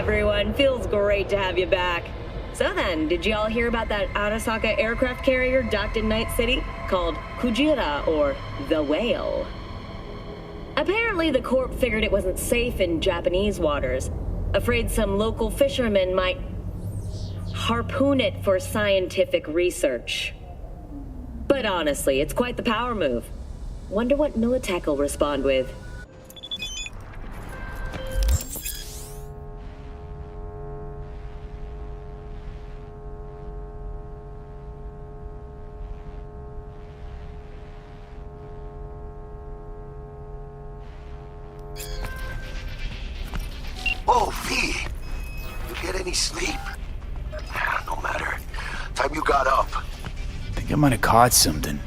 everyone. Feels great to have you back. So then, did you all hear about that Arasaka aircraft carrier docked in Night City called Kujira, or the Whale? Apparently, the Corp figured it wasn't safe in Japanese waters, afraid some local fishermen might harpoon it for scientific research. But honestly, it's quite the power move. Wonder what Militech will respond with. Oh, V! You get any sleep? No matter. Time you got up. I think I might have caught something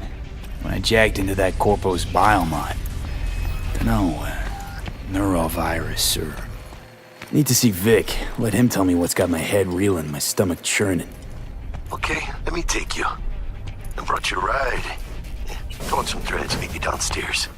when I jacked into that Corpo's biomod. Dunno, neurovirus or... Need to see Vic. Let him tell me what's got my head reeling, my stomach churning. Okay, let me take you. I brought you a ride. Throwing some threads, maybe downstairs.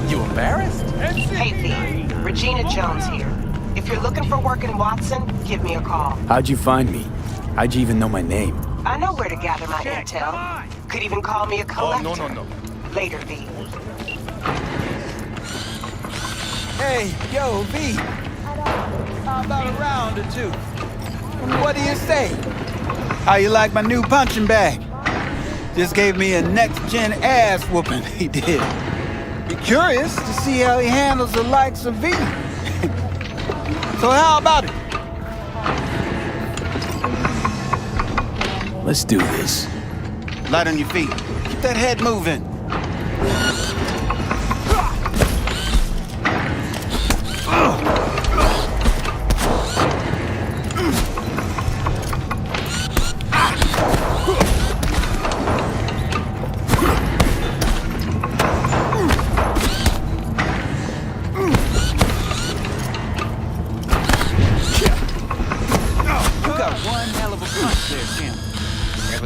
You embarrassed? Hey, V. Regina Jones here. If you're looking for work in Watson, give me a call. How'd you find me? How'd you even know my name? I know where to gather my intel. Could even call me a collector. Oh, no. Later, V. Hey, yo, V. How about a round or two? What do you say? How you like my new punching bag? Just gave me a next-gen ass whooping, he did. Be curious to see how he handles the likes of V. So how about it? Let's do this. Light on your feet. Keep that head moving.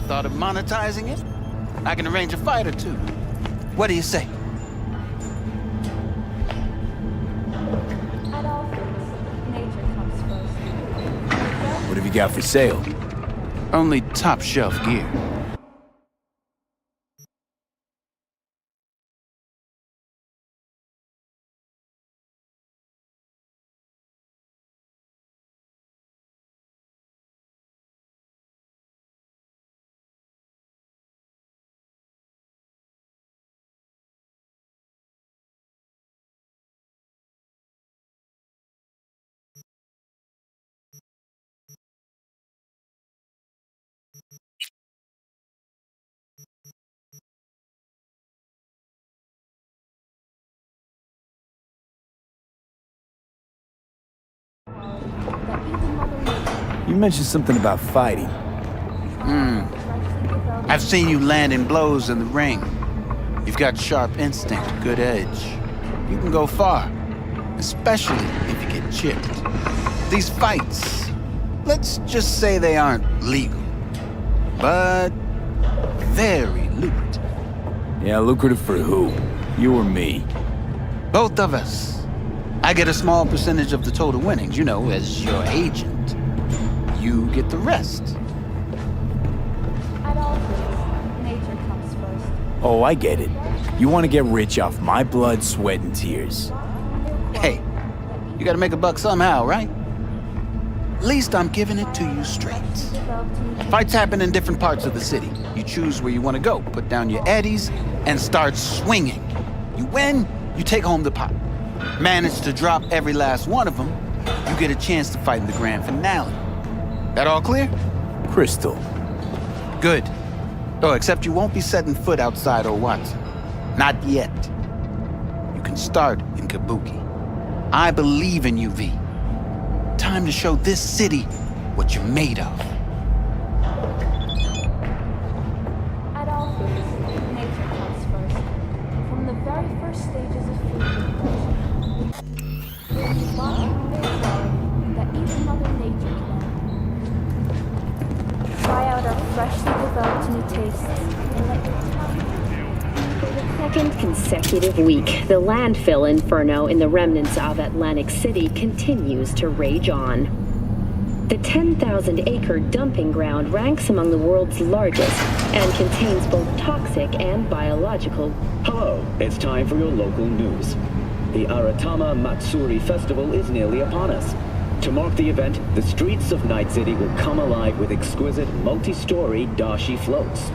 Thought of monetizing it? I can arrange a fight or two. What do you say? What have you got for sale? Only top shelf gear. You mentioned something about fighting. I've seen you landing blows in the ring. You've got sharp instinct, good edge. You can go far, especially if you get chipped. These fights, let's just say they aren't legal, but very lucrative. Yeah, lucrative for who? You or me? Both of us. I get a small percentage of the total winnings, you know, as your agent. You get the rest. At all things, nature comes first. Oh, I get it. You want to get rich off my blood, sweat, and tears. Hey, you gotta make a buck somehow, right? At least I'm giving it to you straight. Fights happen in different parts of the city. You choose where you want to go, put down your eddies, and start swinging. You win, you take home the pot. Manage to drop every last one of them, you get a chance to fight in the grand finale. That all clear? Crystal. Good. Oh, except you won't be setting foot outside or Watson. Not yet. You can start in Kabuki. I believe in you, V. Time to show this city what you're made of. At all things, nature comes first. From the very first stages of food production, there's a lot of quality that even Mother Nature can. Try out our freshly developed new tastes and let your tongue. For the second consecutive week, the landfill inferno in the remnants of Atlantic City continues to rage on. The 10,000-acre dumping ground ranks among the world's largest and contains both toxic and biological. Hello, it's time for your local news. The Aratama Matsuri Festival is nearly upon us. To mark the event, the streets of Night City will come alive with exquisite multi-story dashi floats.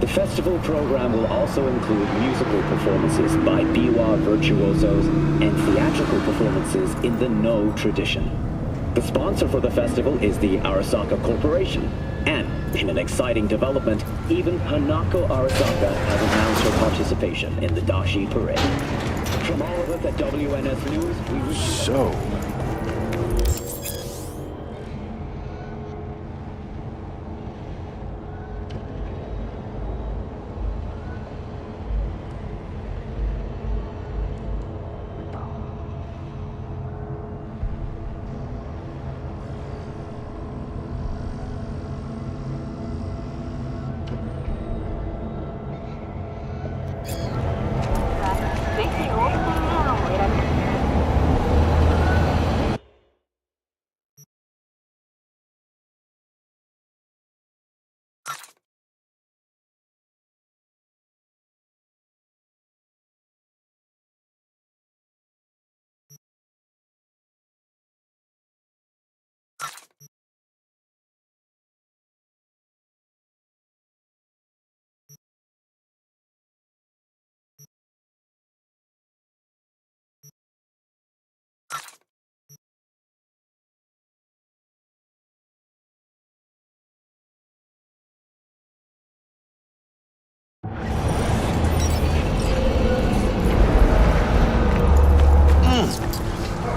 The festival program will also include musical performances by biwa virtuosos and theatrical performances in the No tradition. The sponsor for the festival is the Arasaka Corporation, and in an exciting development, even Hanako Arasaka has announced her participation in the Dashi Parade. From all of us at WNS News, we wish you So,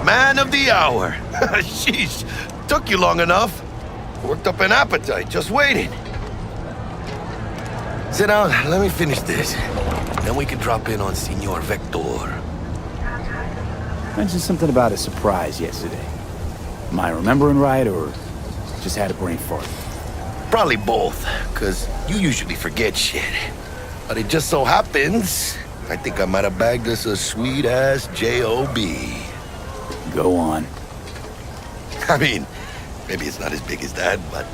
Man of the hour. Sheesh, took you long enough. Worked up an appetite, just waiting. Sit down, let me finish this. Then we can drop in on Senor Vector. mentioned something about a surprise yesterday. Am I remembering right, or just had a brain fart? Probably both, because you usually forget shit. But it just so happens, I think I might have bagged us a sweet-ass J.O.B. Go on. I mean, maybe it's not as big as that, but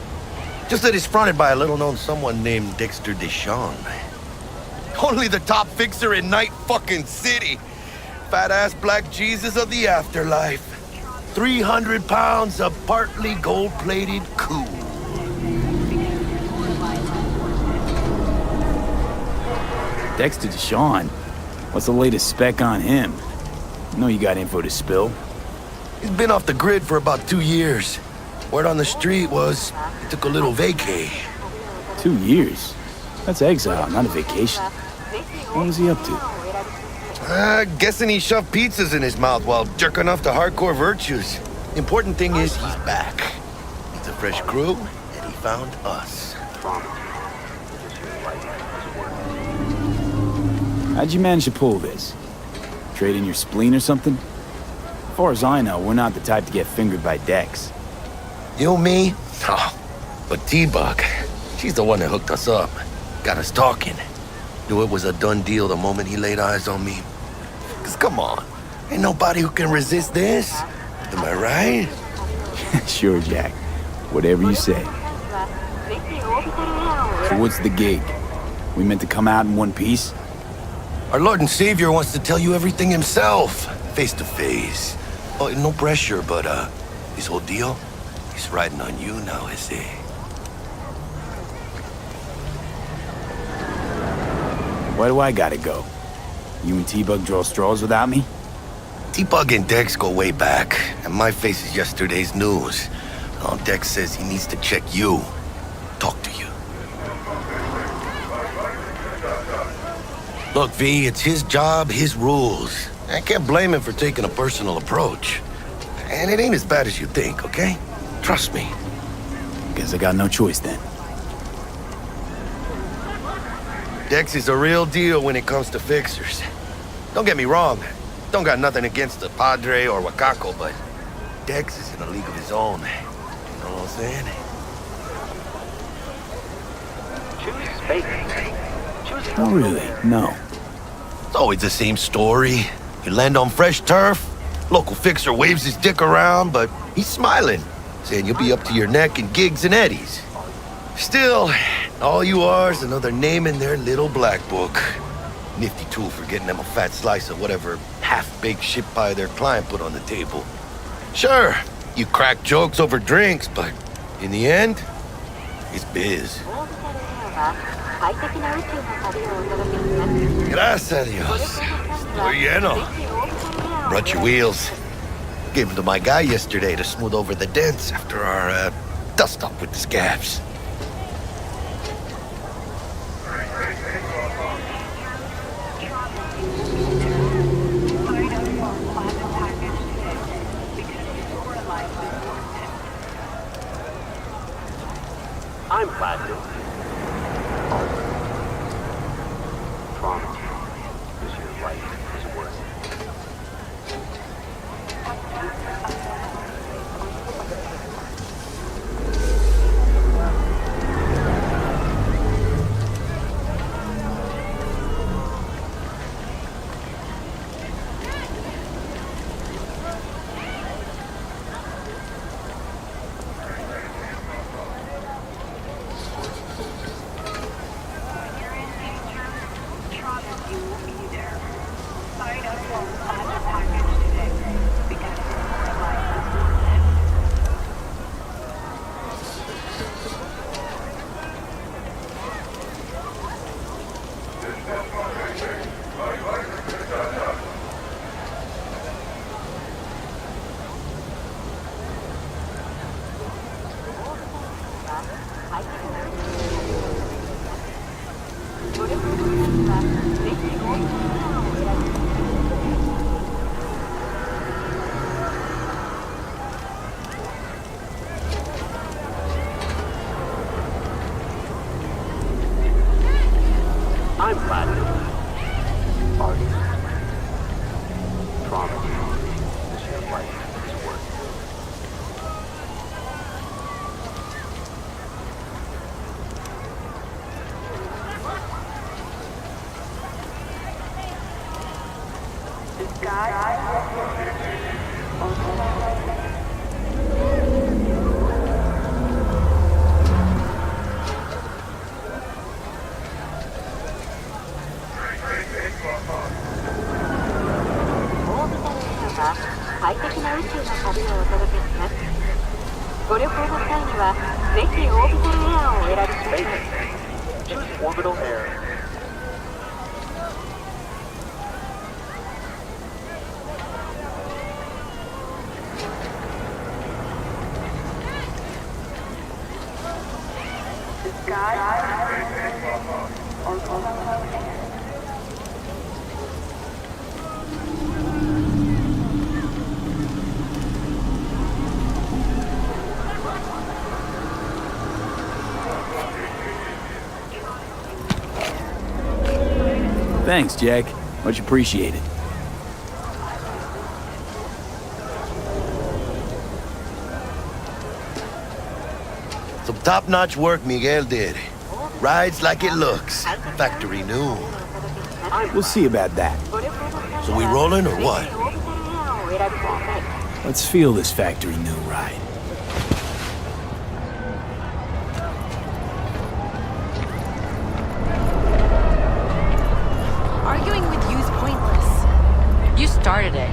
just that it's fronted by a little-known someone named Dexter Deshawn. Only the top fixer in Night fucking City. Fat-ass black Jesus of the afterlife. 300 pounds of partly gold-plated cool. Dexter Deshawn? What's the latest spec on him? I know you got info to spill. He's been off the grid for about 2 years. Word on the street was he took a little vacay. 2 years? That's exile, not a vacation. What was he up to? Guessing he shoved pizzas in his mouth while jerking off to hardcore virtues. Important thing is he's back. It's a fresh crew, and he found us. How'd you manage to pull this? Trade in your spleen or something? As far as I know, we're not the type to get fingered by Dex. You, me? Oh, but T-Bug, she's the one that hooked us up. Got us talking. Knew it was a done deal the moment he laid eyes on me. 'Cause come on, ain't nobody who can resist this. Am I right? Sure, Jack. Whatever you say. So what's the gig? We meant to come out in one piece? Our Lord and Savior wants to tell you everything himself, face to face. Oh, no pressure, but this whole deal, he's riding on you now, is he? Why do I gotta go? You and T-Bug draw straws without me? T-Bug and Dex go way back, and my face is yesterday's news. Oh, Dex says he needs to check you, talk to you. Look, V, it's his job, his rules. I can't blame him for taking a personal approach. And it ain't as bad as you think, okay? Trust me. Guess I got no choice then. Dex is a real deal when it comes to fixers. Don't get me wrong. Don't got nothing against the Padre or Wakako, but Dex is in a league of his own. You know what I'm saying? Oh, really? No. It's always the same story. You land on fresh turf, local fixer waves his dick around, but he's smiling, saying you'll be up to your neck in gigs and eddies. Still, all you are is another name in their little black book. Nifty tool for getting them a fat slice of whatever half-baked shit pie their client put on the table. Sure, you crack jokes over drinks, but in the end, it's biz. Gracias a Dios. Estoy lleno. Brought your wheels. Gave them to my guy yesterday to smooth over the dents after our dust-up with the scabs. I'm Platinum. Promise is your life is worth it. I'm Platinum. Artist. Promise is your life is worth it. Choose orbital air. Thanks, Jack. Much appreciated. Some top-notch work Miguel did. Rides like it looks. Factory new. We'll see about that. So we rolling or what? Let's feel this factory new ride. Arguing with you's pointless. You started it.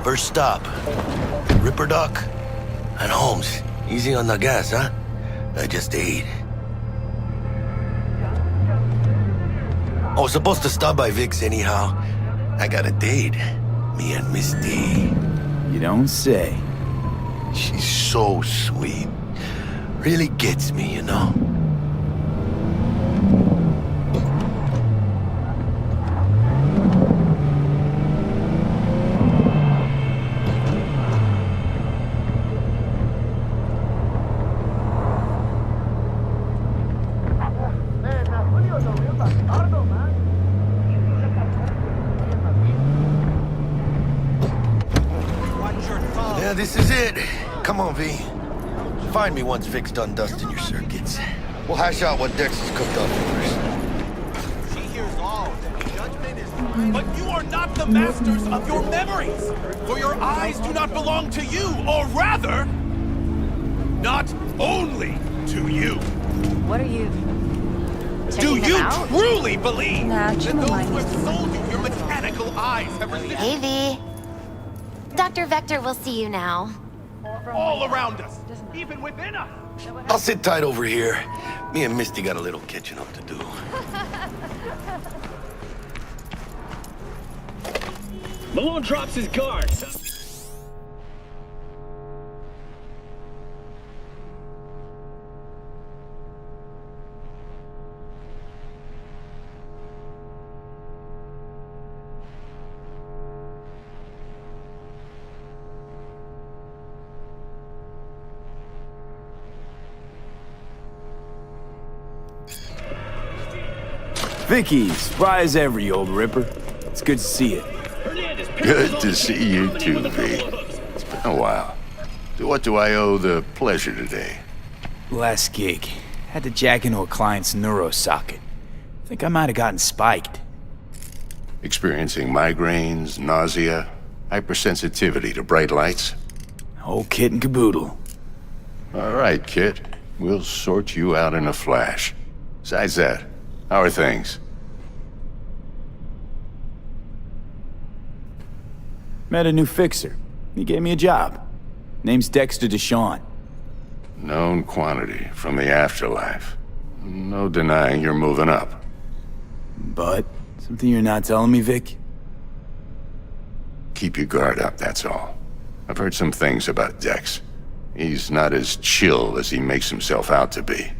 First stop. Ripper Duck. And Holmes. Easy on the gas, huh? I just ate. I was supposed to stop by Vic's anyhow. I got a date. Me and Miss D. You don't say. She's so sweet. Really gets me, you know? Yeah, this is it. Come on, V. Find me once Vic's done dusting your circuits. We'll hash out what Dex has cooked up first. She hears all. Judgment is... But you are not the masters of your memories! For your eyes do not belong to you, or rather... not only to you. What are you... Do checking them you out? truly believe Nah, that Jim those and who mine have sold you your mechanical eyes have received Hey, V. Dr. Vector will see you now. all around us, even within us? I'll sit tight over here. Me and Misty got a little catching up to do. Malone drops his guard. Vicky, spry as ever, you old ripper. It's good to see you. Good to see you too, V. It's been a while. To what do I owe the pleasure today? Last gig. Had to jack into a client's neuro socket. Think I might have gotten spiked. Experiencing migraines, nausea, hypersensitivity to bright lights? Whole kit and caboodle. All right, kid. We'll sort you out in a flash. Besides that, how are things? Met a new fixer. He gave me a job. Name's Dexter Deshawn. Known quantity from the afterlife. No denying you're moving up. But, something you're not telling me, Vic? Keep your guard up, that's all. I've heard some things about Dex. He's not as chill as he makes himself out to be.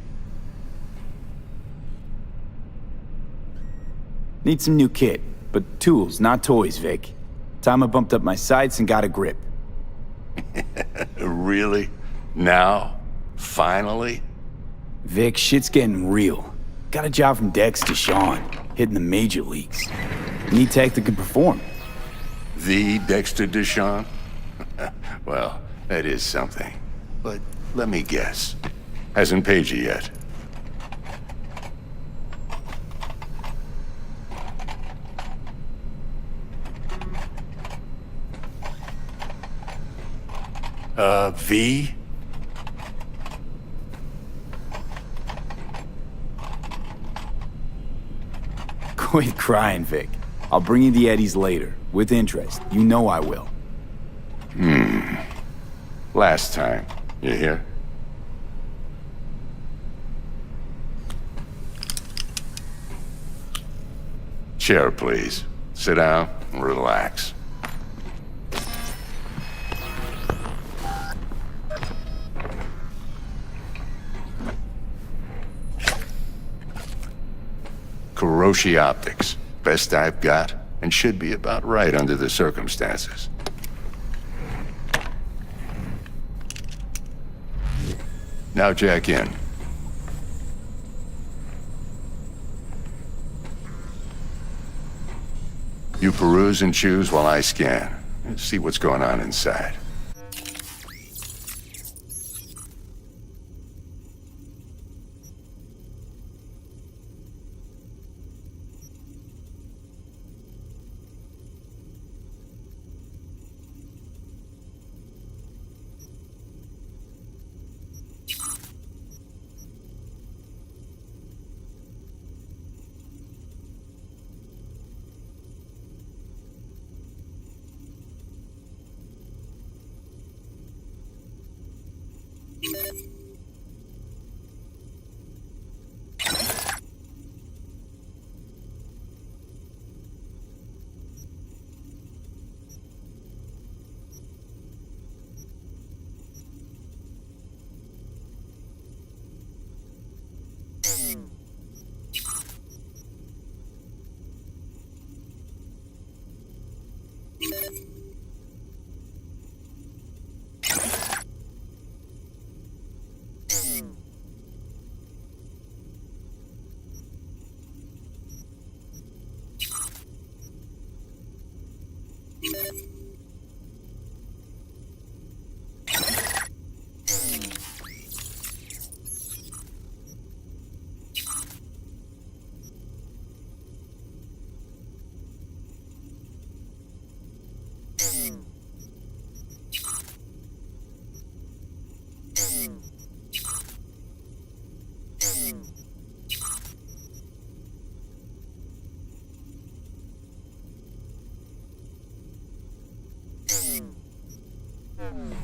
Need some new kit, but tools, not toys, Vic. Time I bumped up my sights and got a grip. Really? Now? Finally? Vic, shit's getting real. Got a job from Dex Deshawn, hitting the major leagues. Need tech that can perform. The Dexter Deshawn? Well, that is something. But let me guess. Hasn't paid you yet. V? Quit crying, Vic. I'll bring you the Eddies later, with interest. You know I will. Last time. You hear? Chair, please. Sit down and relax. Kuroshi Optics. Best I've got, and should be about right under the circumstances. Now jack in. You peruse and choose while I scan. See what's going on inside.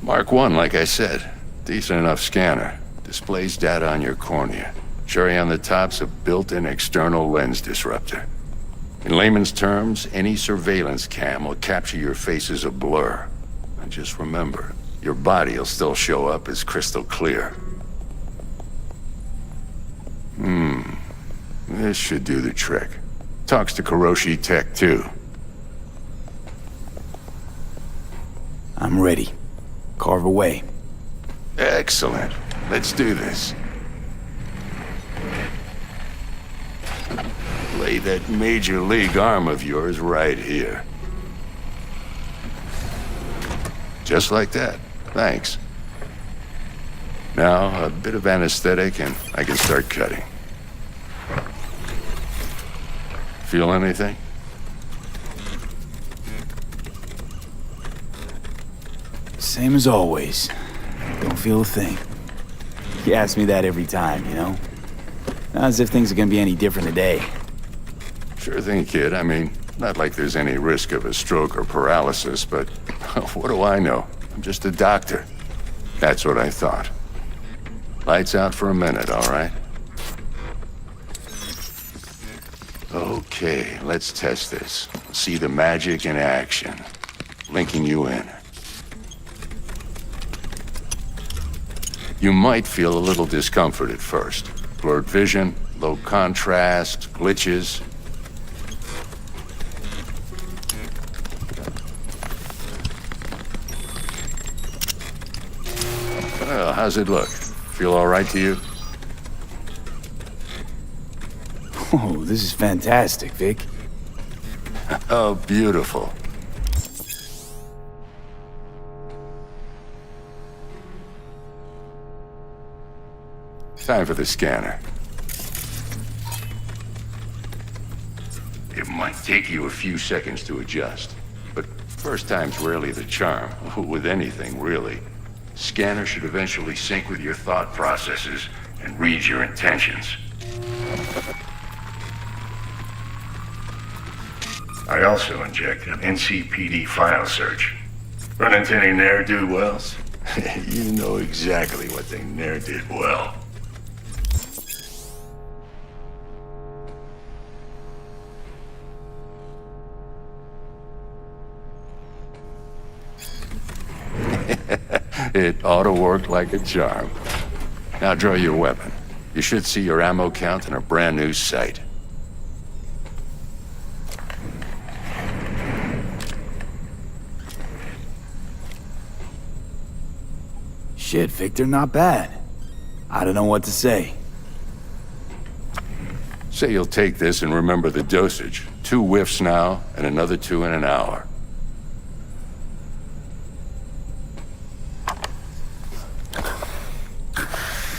Mark 1, like I said. Decent enough scanner. Displays data on your cornea. Cherry on the top's a built-in external lens disruptor. In layman's terms, any surveillance cam will capture your face as a blur. And just remember, your body will still show up as crystal clear. This should do the trick. Talks to Kuroshi Tech, too. I'm ready. Carve away. Excellent. Let's do this. Lay that major league arm of yours right here. Just like that. Thanks. Now, a bit of anesthetic and I can start cutting. Feel anything? Same as always. Don't feel a thing. You ask me that every time, you know? Not as if things are gonna be any different today. Sure thing, kid. I mean, not like there's any risk of a stroke or paralysis, but what do I know? I'm just a doctor. That's what I thought. Lights out for a minute, all right? Okay, let's test this. See the magic in action. Linking you in. You might feel a little discomfort at first. Blurred vision, low contrast, glitches. Well, how's it look? Feel all right to you? Oh, this is fantastic, Vic. Oh, beautiful. Time for the scanner. It might take you a few seconds to adjust, but first time's rarely the charm, with anything, really. Scanner should eventually sync with your thought processes and read your intentions. I also inject an NCPD file search. Run into any ne'er-do-wells? You know exactly what they ne'er did well. It ought to work like a charm. Now draw your weapon. You should see your ammo count in a brand new sight. Shit, Victor, not bad. I don't know what to say. Say you'll take this and remember the dosage. 2 whiffs now, and another 2 in an hour.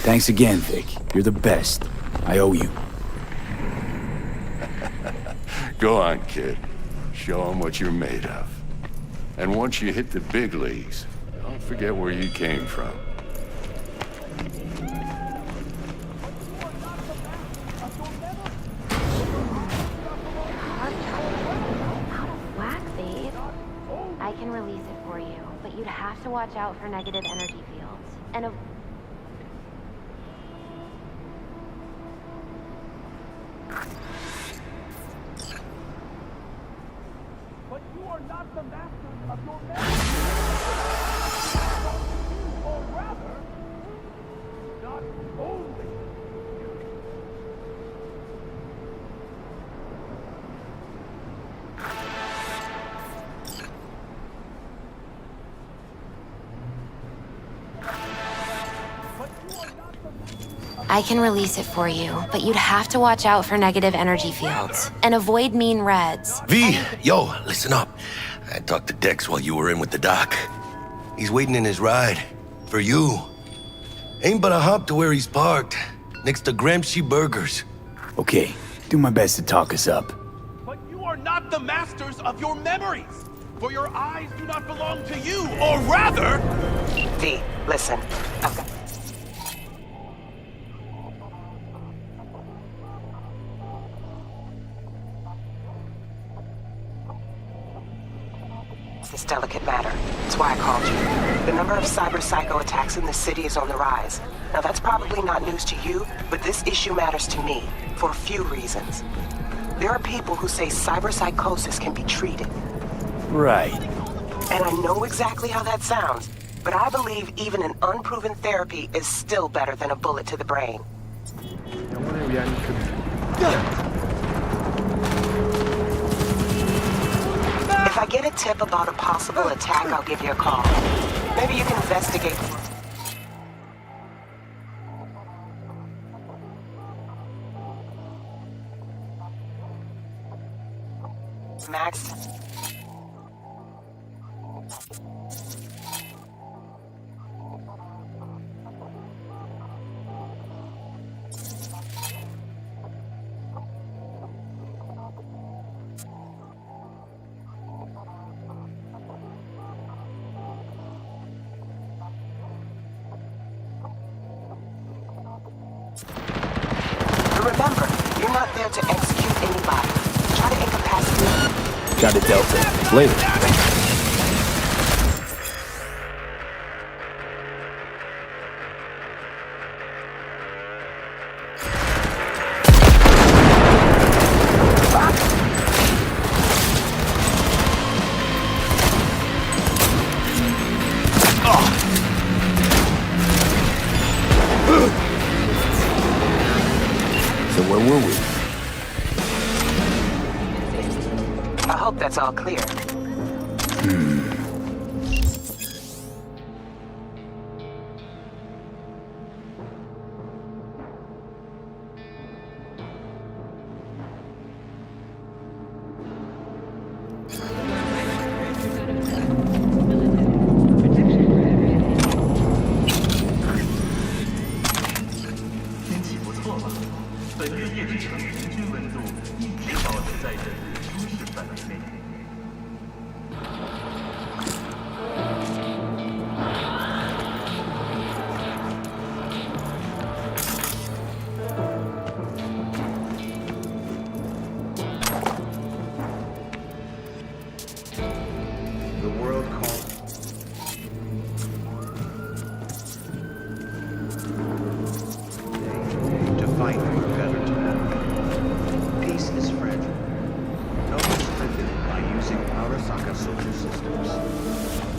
Thanks again, Vic. You're the best. I owe you. Go on, kid. Show them what you're made of. And once you hit the big leagues, don't forget where you came from. Out of whack, babe. I can release it for you, but you'd have to watch out for negative energy fields. And But you are not the masters of your memories. Or rather, not only. I can release it for you, but you'd have to watch out for negative energy fields. And avoid mean reds. V, yo, listen up. I talked to Dex while you were in with the doc. He's waiting in his ride. For you. Ain't but a hop to where he's parked. Next to Gramsci Burgers. Okay, do my best to talk us up. But you are not the masters of your memories. For your eyes do not belong to you, or rather... V, listen. Okay. This delicate matter. That's why I called you. The number of cyber-psycho attacks in the city is on the rise. Now that's probably not news to you, but this issue matters to me for a few reasons. There are people who say cyberpsychosis can be treated. Right. And I know exactly how that sounds, but I believe even an unproven therapy is still better than a bullet to the brain. If I get a tip about a possible attack, I'll give you a call. Maybe you can investigate. Max. Remember, you're not there to execute anybody. Try to incapacitate. Got it, Delta. Later. So where were we? I hope that's all clear.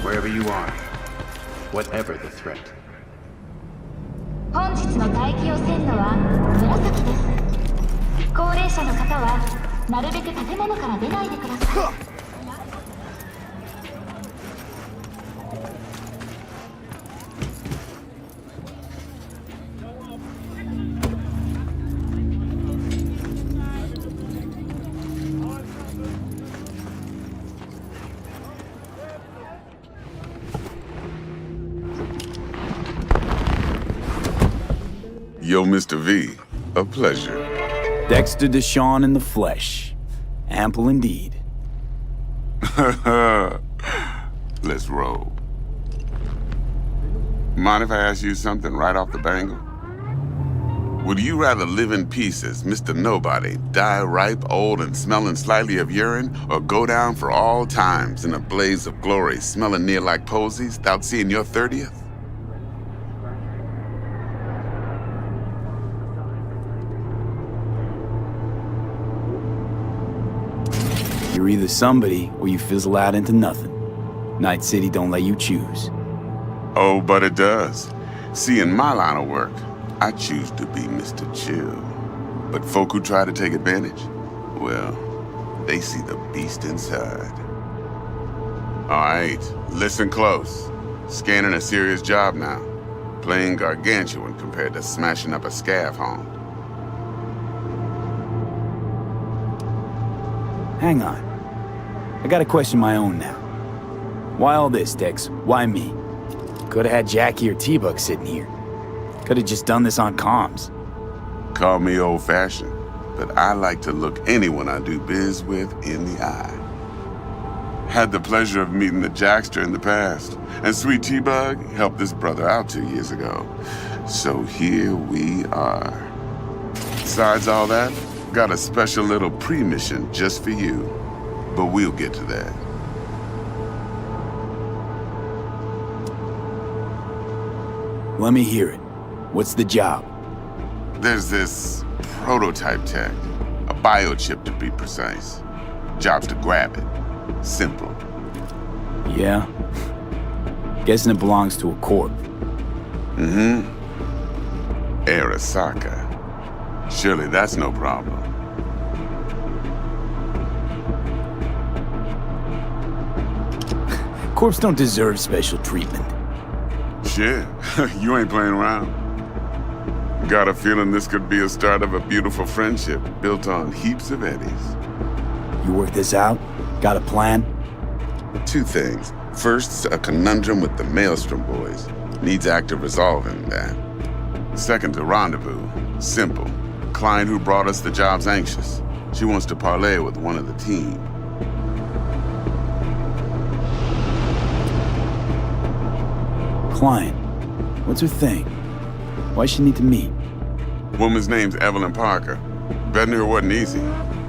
Wherever you are, whatever the threat. 本日の大気汚染度は紫です。高齢者の方はなるべく建物から出ないでください。Yo, Mr. V, a pleasure. Dexter Deshawn in the flesh. Ample indeed. Let's roll. Mind if I ask you something right off the bangle? Would you rather live in peace as Mr. Nobody, die ripe, old, and smelling slightly of urine, or go down for all times in a blaze of glory, smelling near like posies, without seeing your 30th? You're either somebody or you fizzle out into nothing. Night City don't let you choose. Oh, but it does. See, in my line of work, I choose to be Mr. Chill. But folk who try to take advantage, well, they see the beast inside. All right, listen close. Scanning a serious job now. Playing gargantuan compared to smashing up a scav home. Hang on. I got a question my own now. Why all this, Dex? Why me? Could've had Jackie or T-Bug sitting here. Could've just done this on comms. Call me old-fashioned, but I like to look anyone I do biz with in the eye. Had the pleasure of meeting the Jackster in the past, and sweet T-Bug helped this brother out 2 years ago. So here we are. Besides all that, got a special little pre-mission just for you, but we'll get to that. Let me hear it. What's the job? There's this prototype tech, a biochip to be precise. Job's to grab it. Simple. Yeah? Guessing it belongs to a corp. Mm-hmm. Arasaka. Surely that's no problem. Corps don't deserve special treatment. Shit, you ain't playing around. Got a feeling this could be a start of a beautiful friendship built on heaps of eddies. You work this out? Got a plan? 2 things. First, a conundrum with the Maelstrom boys. Needs active resolving that. Second, a rendezvous. Simple. Client who brought us the job's anxious. She wants to parlay with one of the team. Client. What's her thing? Why she need to meet? Woman's name's Evelyn Parker. Betting her wasn't easy.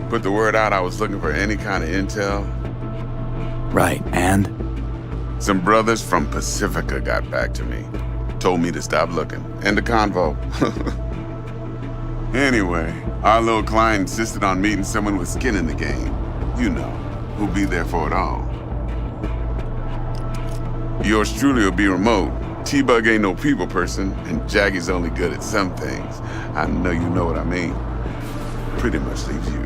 Put the word out I was looking for any kind of intel. Right, and? Some brothers from Pacifica got back to me. Told me to stop looking. End of convo. Anyway, our little client insisted on meeting someone with skin in the game. You know, who'll be there for it all. Yours truly will be remote. T-Bug ain't no people person, and Jaggy's only good at some things. I know you know what I mean. Pretty much leaves you.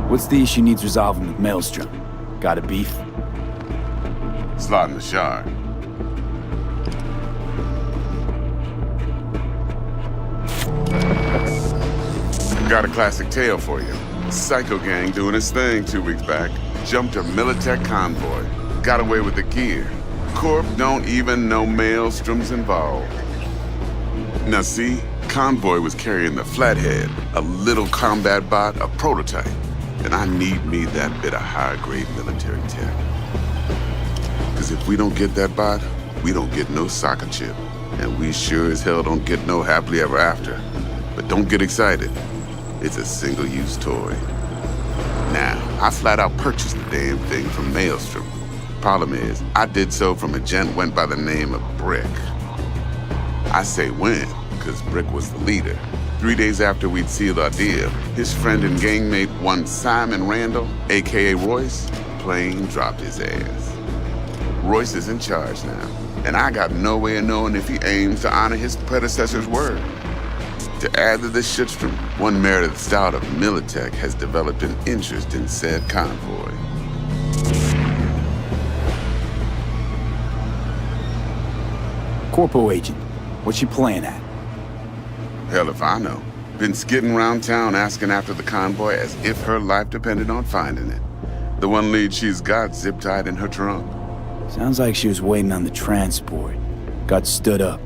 What's the issue needs resolving with Maelstrom? Got a beef? Slotting the shard. Got a classic tale for you. Psycho gang doing his thing 2 weeks back. Jumped a Militech convoy. Got away with the gear. Corp don't even know Maelstrom's involved. Now see, convoy was carrying the Flathead, a little combat bot, a prototype. And I need me that bit of high-grade military tech. Because if we don't get that bot, we don't get no soccer chip. And we sure as hell don't get no happily ever after. But don't get excited. It's a single-use toy. Now, I flat out purchased the damn thing from Maelstrom. Problem is, I did so from a gent went by the name of Brick. I say when, because Brick was the leader. 3 days after we'd sealed our deal, his friend and gangmate, one Simon Randall, aka Royce, plain dropped his ass. Royce is in charge now, and I got no way of knowing if he aims to honor his predecessor's word. To add to this shitstorm, one Meredith Stout of Militech has developed an interest in said convoy. Corpo agent, what's she playing at? Hell if I know. Been skidding around town asking after the convoy as if her life depended on finding it. The one lead she's got zip-tied in her trunk. Sounds like she was waiting on the transport. Got stood up.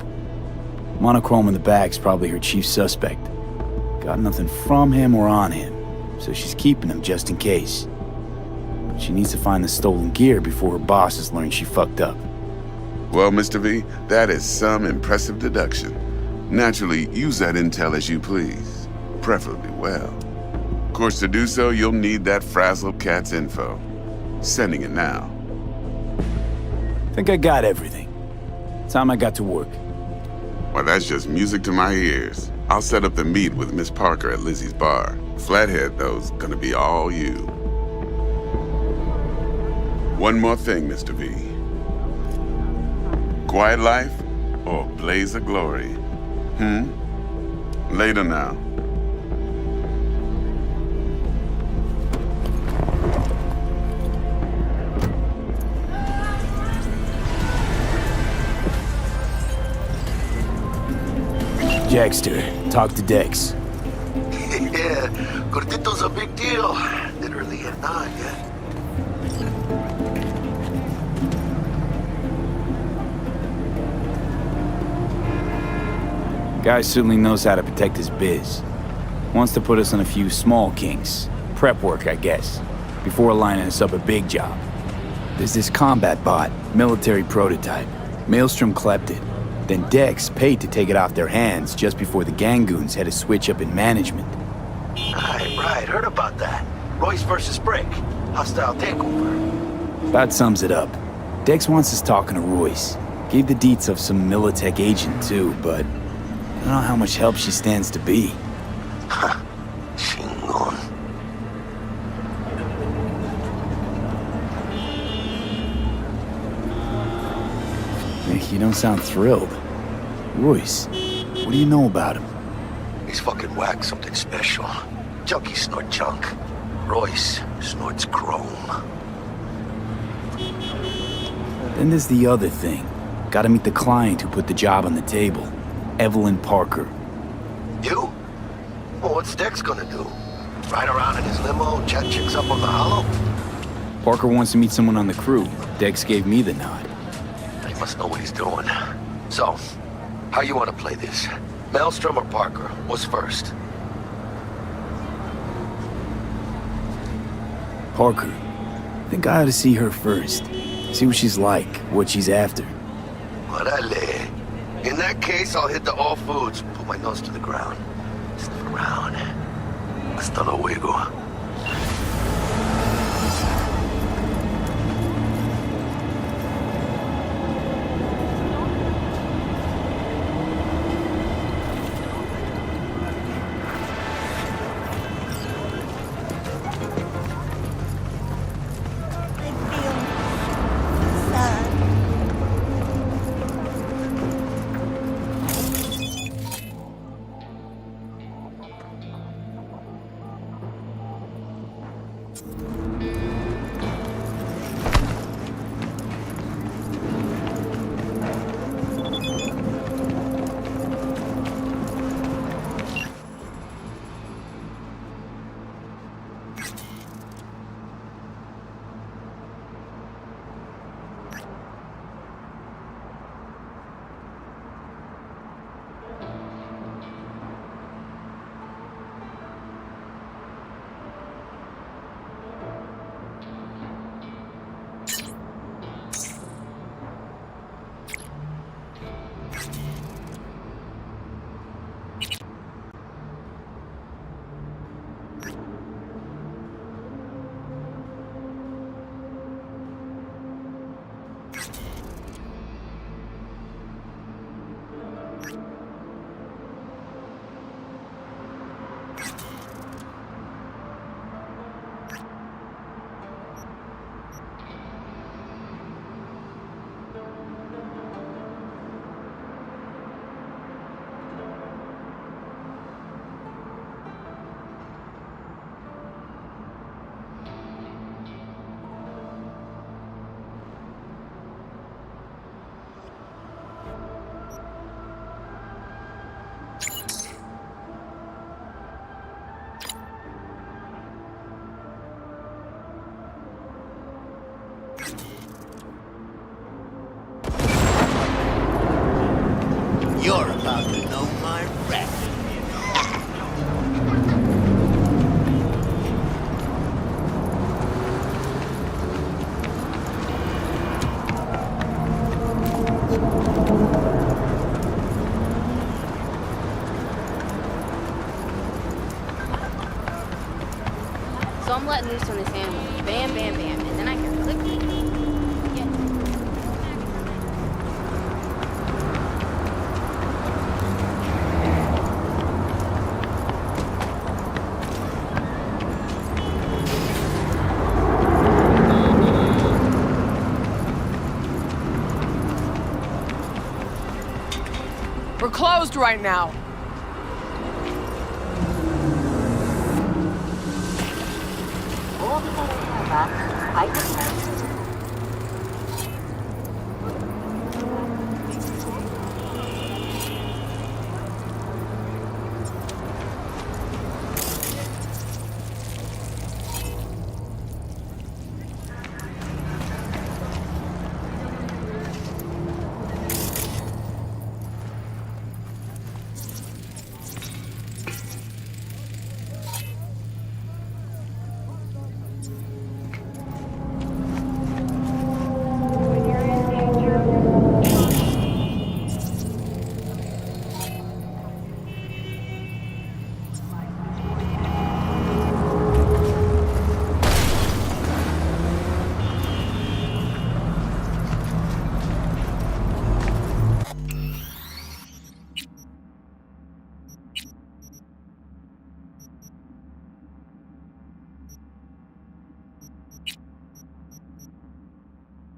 Monochrome in the back's probably her chief suspect. Got nothing from him or on him, so she's keeping him just in case. She needs to find the stolen gear before her bosses learn she fucked up. Well, Mr. V, that is some impressive deduction. Naturally, use that intel as you please, preferably well. Of course, to do so, you'll need that frazzled cat's info. Sending it now. Think I got everything. Time I got to work. Well, that's just music to my ears. I'll set up the meet with Miss Parker at Lizzie's bar. Flathead, though's gonna be all you. One more thing, Mr. V. Quiet life or blaze of glory? Later now. Jackster, talk to Dex. Yeah, Gordito's a big deal. Literally and not, yeah. Guy certainly knows how to protect his biz. Wants to put us on a few small kinks. Prep work, I guess. Before lining us up a big job. There's this combat bot, military prototype. Maelstrom clept it. Then Dex paid to take it off their hands just before the Gangoons had a switch up in management. Right, heard about that. Royce versus Brick. Hostile takeover. About sums it up. Dex wants us talking to Royce. Gave the deets of some Militech agent too, but I don't know how much help she stands to be. Chingon. You don't sound thrilled. Royce, what do you know about him? He's fucking whack, something special. Junkies snort junk. Royce snorts chrome. Then there's the other thing. Gotta meet the client who put the job on the table. Evelyn Parker. You? Well, what's Dex gonna do? Ride around in his limo, chat chicks up on the hollow? Parker wants to meet someone on the crew. Dex gave me the nod. He must know what he's doing. So, how you want to play this? Maelstrom or Parker? What's first? Parker. Think I ought to see her first. See what she's like, what she's after. Orale. In that case, I'll hit the all foods, put my nose to the ground. Sniff around. Hasta luego. You're about to know my wreck. So I'm letting loose on this animal. Bam, bam, bam. And then I hear click. We're closed right now. All the way to the